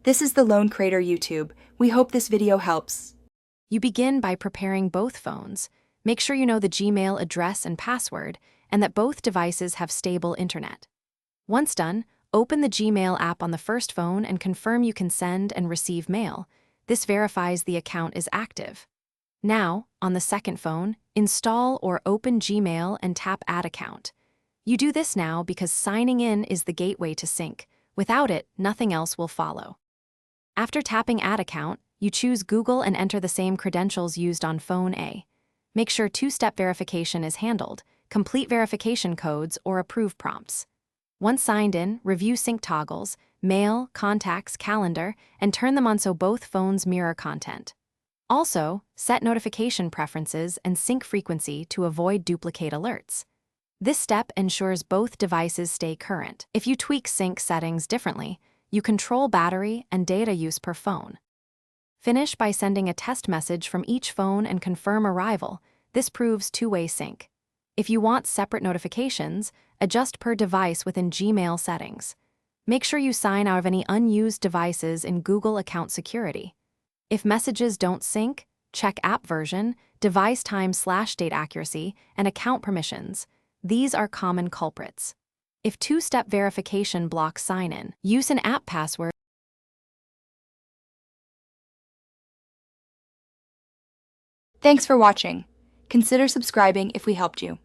This is the Lone Crater YouTube. We hope this video helps. You begin by preparing both phones. Make sure you know the Gmail address and password, and that both devices have stable internet. Once done, open the Gmail app on the first phone and confirm you can send and receive mail. This verifies the account is active. Now, on the second phone, install or open Gmail and tap Add Account. You do this now because signing in is the gateway to sync. Without it, nothing else will follow. After tapping Add Account, you choose Google and enter the same credentials used on phone A. Make sure two-step verification is handled, complete verification codes, or approve prompts. Once signed in, review sync toggles, mail, contacts, calendar, and turn them on so both phones mirror content. Also, set notification preferences and sync frequency to avoid duplicate alerts. This step ensures both devices stay current. If you tweak sync settings differently, you control battery and data use per phone. Finish by sending a test message from each phone and confirm arrival. This proves two-way sync. If you want separate notifications, adjust per device within Gmail settings. Make sure you sign out of any unused devices in Google Account Security. If messages don't sync, check app version, device time/date accuracy, and account permissions. These are common culprits. If two-step verification blocks sign-in, use an app password. Thanks for watching. Consider subscribing if we helped you.